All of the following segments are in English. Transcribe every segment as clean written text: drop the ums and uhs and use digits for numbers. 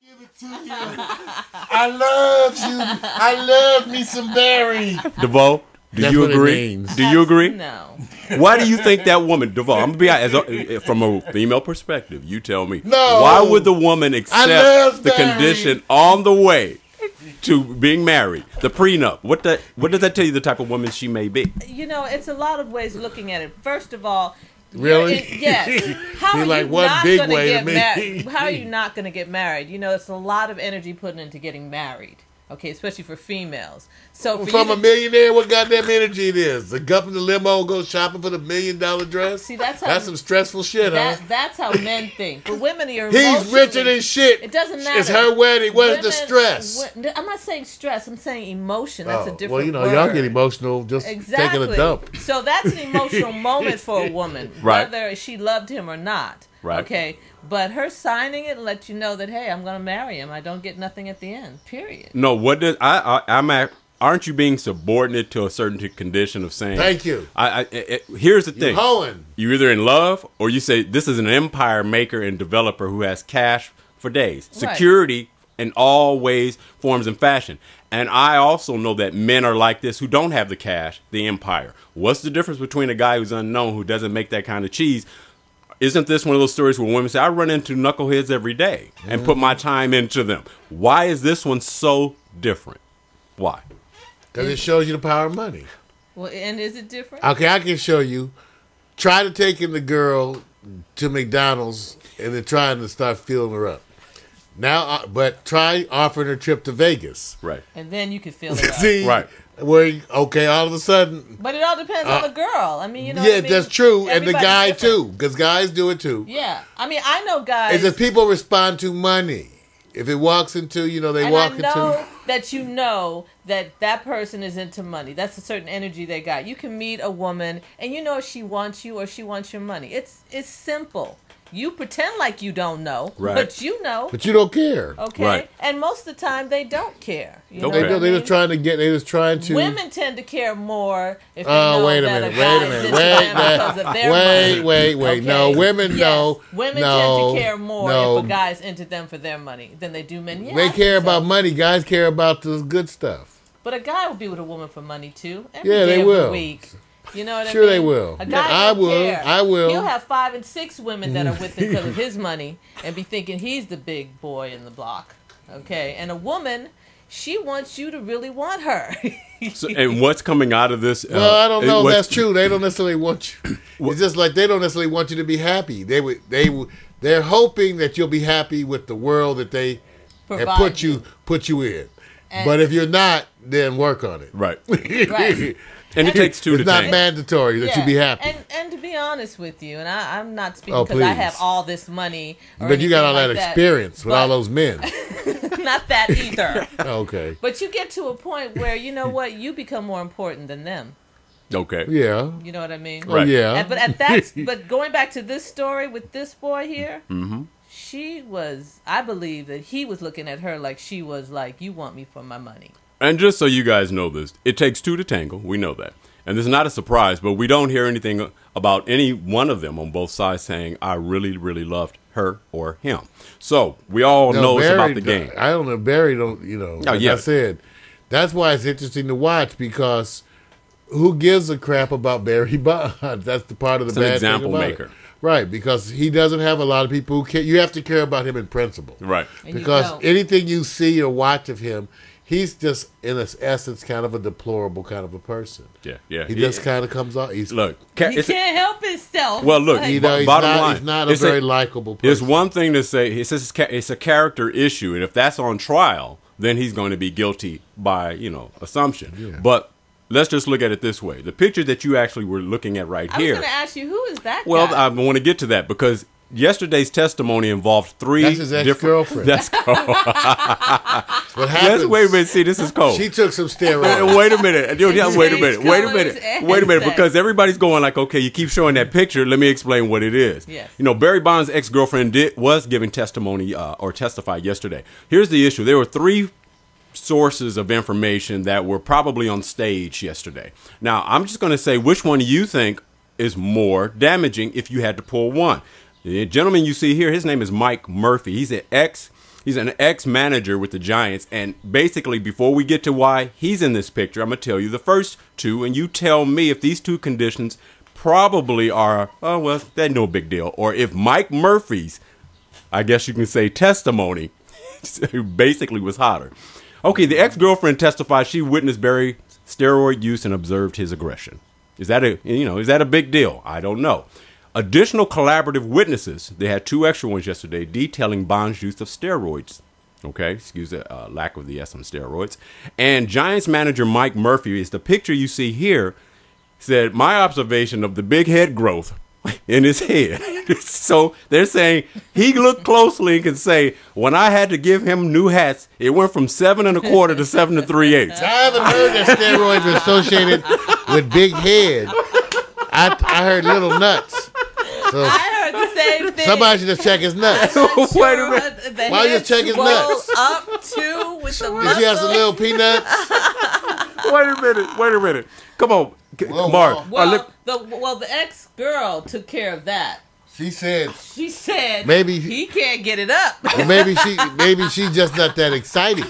Give it to you. I love you. I love me some Barry. DeVoe, do you agree? Do you agree? No. Why do you think that woman, DeVoe, I'm going to be from a female perspective, you tell me. No. Why would the woman accept the condition on the way to being married, the prenup? What does that tell you the type of woman she may be? You know, it's a lot of ways looking at it. First of all, really? Yes. How are like you one not big going to way get to me. married? How are you not going to get married? You know, it's a lot of energy put into getting married. Okay, especially for females. So for from a millionaire, what goddamn energy it is? The up in the limo, go shopping for the $1 million dress. See, that's some stressful shit, huh? That's how men think. But women are He's richer than shit. It doesn't matter. It's her wedding. What is the stress? I'm not saying stress. I'm saying emotion. That's a different word. Well, y'all get emotional just taking a dump. So that's an emotional moment for a woman, right, whether she loved him or not. Right. Okay. But her signing it let you know that, hey, I'm going to marry him. I don't get nothing at the end. Period. No. What does aren't you being subordinate to a certain condition of saying? Thank you. Here's the thing. You're either in love or you say this is an empire maker and developer who has cash for days, security in all ways, forms, and fashion. And I also know that men are like this who don't have the cash, the empire. What's the difference between a guy who's unknown who doesn't make that kind of cheese? Isn't this one of those stories where women say, I run into knuckleheads every day and put my time into them? Why is this one so different? Why? Because it shows you the power of money. Well, and is it different? Okay, I can show you. Try to taking the girl to McDonald's and then trying to start filling her up. Now, but try offering her a trip to Vegas. Right. And then you can fill it up. See? Right. Where, okay, all of a sudden. But it all depends on the girl. I mean, you know. Yeah, what I mean? that's true. And the Everybody's guy, different. too. Because guys do it, too. Yeah. I mean, I know guys. Is that people respond to money. If it walks into, you know, they walk into. And I know that you know that person is into money. That's a certain energy they got. You can meet a woman and you know if she wants you or she wants your money. It's simple. You pretend like you don't know, but you know. But you don't care. Okay. Right. And most of the time they don't care. You know They what I They're mean? just trying to get. They just trying to. Women tend to care more if they know wait a that minute. a guy is into them because of their money. Wait. Okay? No, women Yes. no. Women no, tend to care more if a guy's into them for their money than they do men. Yeah, they I care think so. about money. Guys care about the good stuff. But a guy will be with a woman for money too. Every Yeah, day they of will. the week. You know what I mean? Sure they will. A guy I don't will. care. I will. He'll have 5 and 6 women that are with him because of his money and be thinking he's the big boy in the block. Okay? And a woman, she wants you to really want her. So, and what's coming out of this? Well, I don't know if that's true. They don't necessarily want you. It's just like they don't necessarily want you to be happy. They're hoping that you'll be happy with the world that they have put you in. But if you're not, then work on it. Right. Right. And it takes two to It's not tango. mandatory that you be happy. And to be honest with you, and I'm not speaking because I have all this money. But you got all that experience with all those men. Not that either. Okay. But you get to a point where, you know what, you become more important than them. Okay. Yeah. You know what I mean? Right. Yeah. But going back to this story with this boy here, I believe that he was looking at her like she was like, you want me for my money. And just so you guys know this, it takes two to tango. We know that. And this is not a surprise, but we don't hear anything about any one of them on both sides saying, I really, really loved her or him. So we all know it's about the game. I don't know. Barry don't, you know, like I said, that's why it's interesting to watch because who gives a crap about Barry Bonds? That's the part of the bad thing about example maker. It. Right, because he doesn't have a lot of people who care. You have to care about him in principle. Right. Because anything you see or watch of him, he's just, in its essence, kind of a deplorable kind of a person. Yeah. He just kind of comes out. He can't help himself. Well, look, bottom line. He's not a very likable person. There's one thing to say. He says it's a character issue, and if that's on trial, then he's going to be guilty by, assumption. Yeah. But let's just look at it this way. The picture that you actually were looking at right here. I was going to ask you, who is that guy? Well, I want to get to that because yesterday's testimony involved three That's his ex-girlfriend. That's cold. What happens? Wait a minute. See, this is cold. She took some steroids. Wait a minute. Wait a minute. Because everybody's going like, okay, you keep showing that picture. Let me explain what it is. Yes. Barry Bonds' ex-girlfriend was giving testimony or testified yesterday. Here's the issue. There were 3 sources of information that were probably on stage yesterday. Now, I'm just going to say which one you think is more damaging if you had to pull one. The gentleman you see here, his name is Mike Murphy. He's an He's an ex-manager with the Giants. And basically, before we get to why he's in this picture, I'm going to tell you the first two. And you tell me if these two conditions probably are, oh, well, that's no big deal. Or if Mike Murphy's, I guess you can say, testimony basically was hotter. Okay, the ex-girlfriend testified she witnessed Barry's steroid use and observed his aggression. Is that a big deal? I don't know. Additional collaborative witnesses, they had 2 extra ones yesterday, detailing Bond's use of steroids. Okay, excuse the lack of the S on steroids. And Giants manager Mike Murphy, is the picture you see here, said, my observation of the big head growth in his head. So they're saying he looked closely and can say, when I had to give him new hats, it went from 7 1/4 to 7 3/8. I haven't heard that steroids are associated with big head. I heard little nuts. So I heard the same thing. somebody should just check his nuts. Wait a minute. Why you check his nuts? Up too with the Did he have some little peanuts? Wait a minute. Come on, Whoa, Mark. whoa. The ex-girl took care of that. She said Maybe he can't get it up. Or maybe she's just not that excited.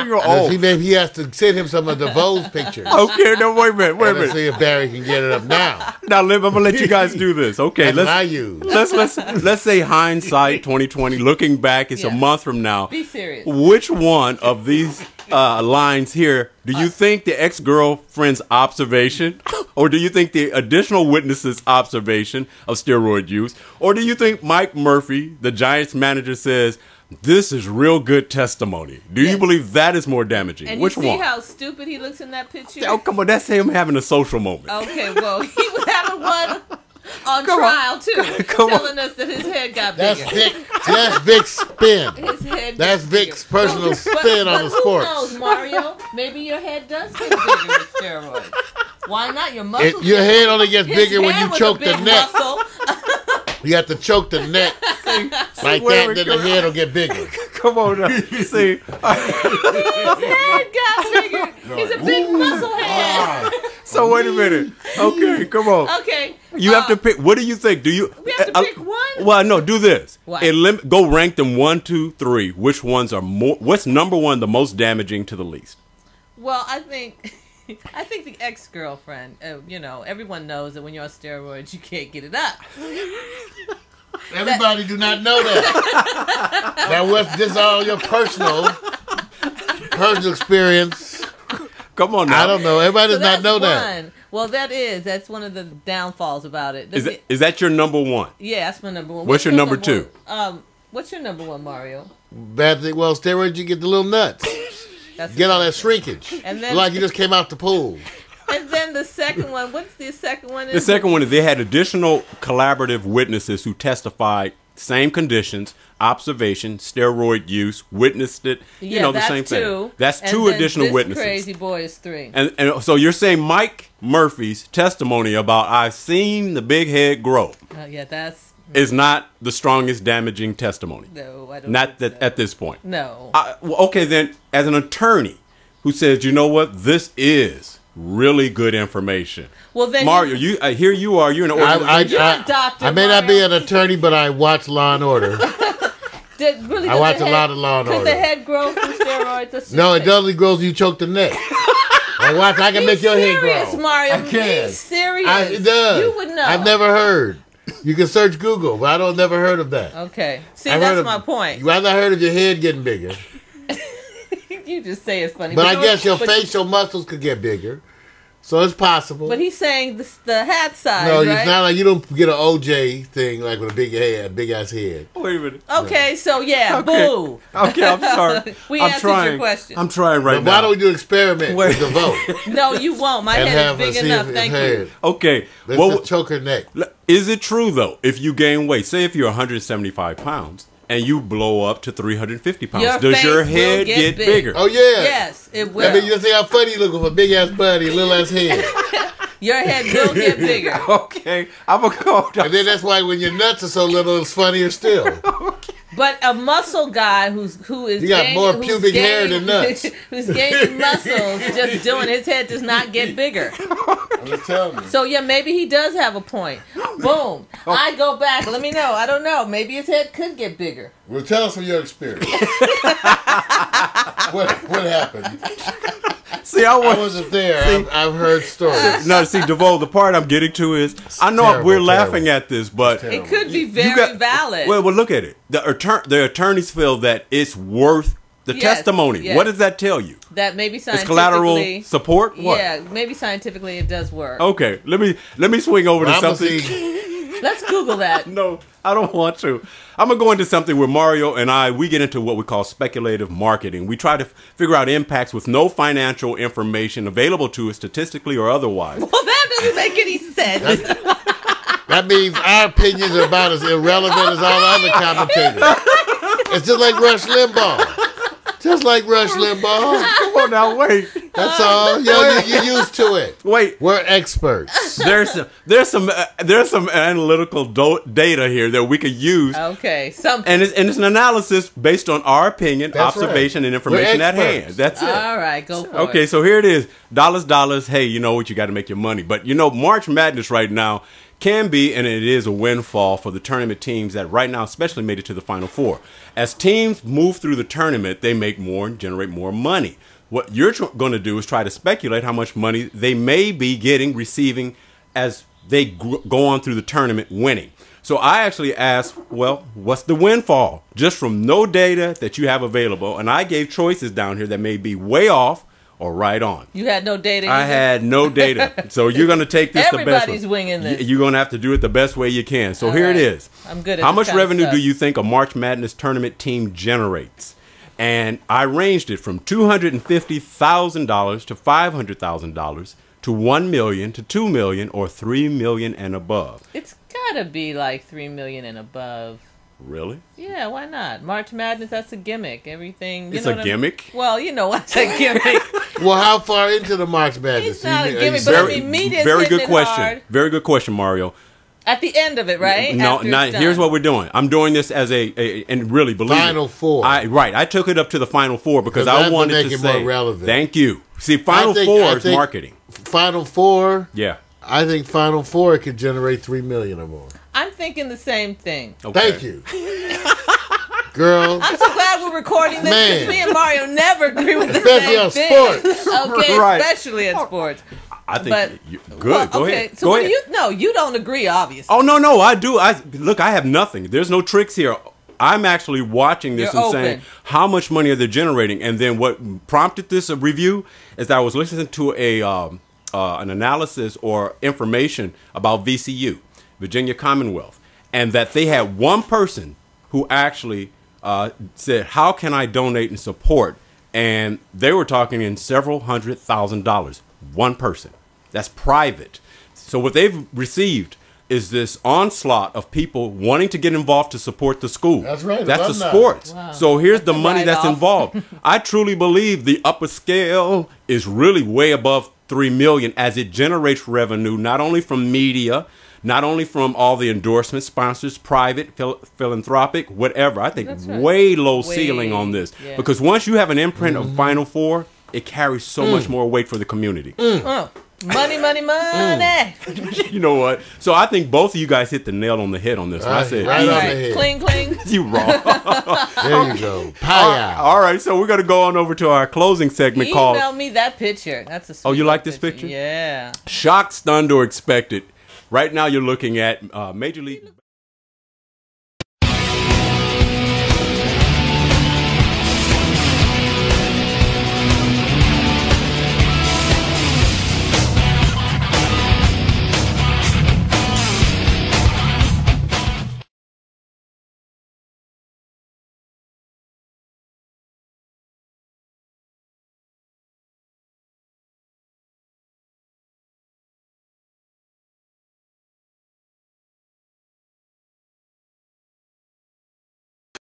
You're old. Maybe he has to send him some of the Vogue pictures. Okay, no, wait a minute. Let's see if Barry can get it up now. Now, I'm gonna let you guys do this. Okay, That's what I use. let's say hindsight 2020. Looking back, it's a month from now. Be serious. Which one of these lines here do you think the ex-girlfriend's observation, or do you think the additional witnesses' observation of steroid use, or do you think Mike Murphy, the Giants manager, says, this is real good testimony? Do you believe that is more damaging? And Which you see one? how stupid he looks in that picture? Oh, come on. That's him having a social moment. Okay, well, he was having one on trial, too. Telling us that his head got bigger. That's Vic's spin. His head That's got Vic's bigger. personal spin on the sports. Who knows, Mario? Maybe your head does get bigger with steroids. Why not? Your muscles. Your head only gets bigger when you was choke a big the neck. Muscle. You have to choke the neck like that, then the head will get bigger. Come on now. See. His head got bigger. He's a big muscle head. So wait a minute. Okay, come on. Okay. You have to pick. What do you think? Do you? We have to pick one? Well, no. Do this. What? Go rank them 1, 2, 3. Which ones are more? What's number one, the most damaging to the least? Well, I think the ex-girlfriend. Everyone knows that when you're on steroids, you can't get it up. Everybody do not know that. Now, this is all your personal experience. Come on now. I don't know. Everybody does not know that. Well, that's one of the downfalls about it. Is that your number one? Yeah, that's my number one. What's your number two? What's your number one, Mario? Bad thing. Well, steroids, you get the little nuts. Get all that shrinkage. And then, like you just came out the pool. And then the second one, what's the second one? The second one is they had additional collaborative witnesses who testified, same conditions, observation, steroid use, witnessed it. The same thing. That's two additional witnesses. Crazy boy is 3. And so you're saying Mike Murphy's testimony about I've seen the big head grow. Is not the strongest damaging testimony. No, I don't. Not think that so. At this point. No. Okay, then, as an attorney who says, you know what, this is really good information. Well, then, Mario, here you are. You're an organization. You're a doctor. I may not be an attorney, but I watch Law and Order. I watch a lot of Law and Order. Could the head grow from steroids? No, it doesn't grow if you choke the neck. I can make your head grow. Mario. I can. Be serious. It does. You would know. I've never heard. You can search Google, but I never heard of that. Okay. See, that's my point. I've not heard of your head getting bigger. You just say it's funny. But I guess your facial muscles could get bigger. So it's possible. But he's saying the hat size, no, right? It's not like you don't get an OJ thing like with a big ass head. Wait a minute. Okay, so boo. Okay, I'm sorry. We answered your question. I'm trying now. Why don't we do an experiment with the vote? No, you won't. My head is big enough. Thank you. Okay. Let's choke her neck. Is it true, though, if you gain weight, say if you're 175 pounds, and you blow up to 350 pounds, does your head get bigger? Oh, yeah. Yes, it will. I mean, you see how funny you look with a big-ass body, little ass head. Your head will get bigger. Okay. I'm going to go. And then that's why when your nuts are so little, it's funnier still. Okay. But a muscle guy who is you got more pubic hair than nuts. Who's gaining muscles just doing his head does not get bigger. I'm just telling you. So yeah, maybe he does have a point. Boom. I go back. Let me know. I don't know. Maybe his head could get bigger. Well, tell us from your experience. what happened? See, I wasn't there. I've heard stories. No, see, DeVoe, the part I'm getting to is, I know we're laughing at this, but it could be very valid. Well, look at it. The attorneys feel that it's worth the testimony. Yes. What does that tell you? That maybe scientifically, it's collateral support. What? Yeah, maybe scientifically it does work. Okay, let me swing over to something. Let's Google that. No, I don't want to. I'm going to go into something where Mario and we get into what we call speculative marketing. We try to figure out impacts with no financial information available to us statistically or otherwise. Well, that doesn't make any sense. That means our opinions are about as irrelevant as all other commentators. It's just like Rush Limbaugh. Just like Rush Limbaugh. Come on now, wait. That's all. You're used to it. Wait, we're experts. There's some analytical data here that we could use. Okay, something. And it's an analysis based on our opinion, observation, and information at hand. That's it. All right, go for it. Okay, so here it is. Dollars. Hey, you know what? You got to make your money. But March Madness right now can be, and it is, a windfall for the tournament teams that right now especially made it to the Final Four. As teams move through the tournament, they make more and generate more money. What you're going to do is try to speculate how much money they may be receiving as they go on through the tournament winning. So I actually asked, well, what's the windfall? Just from no data that you have available. And I gave choices down here that may be way off or right on. You had no data either? I had no data. So you're going to take this the best way. Everybody's winging this. You're going to have to do it the best way you can. So here it is. I'm good at How much revenue do you think a March Madness tournament team generates? And I ranged it from $250,000 to $500,000 to $1 million to $2 million or $3 million and above. It's got to be like $3 million and above. Really? Yeah, why not? March Madness, that's a gimmick. Everything. It's a gimmick? Well, you know what's a gimmick. Well, how far into the March Madness? It's not a gimmick, but I mean, media's very good question. Hard. Very good question, Mario. At the end of it, right? No, here's what we're doing. I'm doing this as and really believe Final Four. I took it up to the Final Four because I wanted to say, more relevant. Thank you. See, Final Four is marketing. Final Four? Yeah. I think Final Four could generate $3 million or more. I'm thinking the same thing. Okay. Thank you. Girl. I'm so glad we're recording this because me and Mario never agree with the especially same on thing. Sports. Okay, right. Especially in sports. I think you're good. Go ahead. So Go ahead. you don't agree, obviously. Oh, no, I do. Look, I have nothing. There's no tricks here. I'm actually watching this saying, how much money are they generating? And then what prompted this review is that I was listening to an analysis or information about VCU, Virginia Commonwealth, and that they had one person who actually said, how can I donate and support? And they were talking in several $100,000. One person. That's private. So what they've received is this onslaught of people wanting to get involved to support the school. That's right. That's the sports. Wow. So here's the money that's involved. I truly believe the upper scale is really way above $3 million as it generates revenue, not only from media, not only from all the endorsements, sponsors, private, philanthropic, whatever. I think way low ceiling on this. Yeah. Because once you have an imprint of Final Four, it carries so much more weight for the community. Money. You know what? So I think both of you guys hit the nail on the head on this one. I said, right on the head. Cling, cling. You wrong. There you go. Pie all right, so we're going to go on over to our closing segment called... Email me that picture. That's a sweet you like this picture? Yeah. Shocked, stunned, or expected. Right now you're looking at Major League...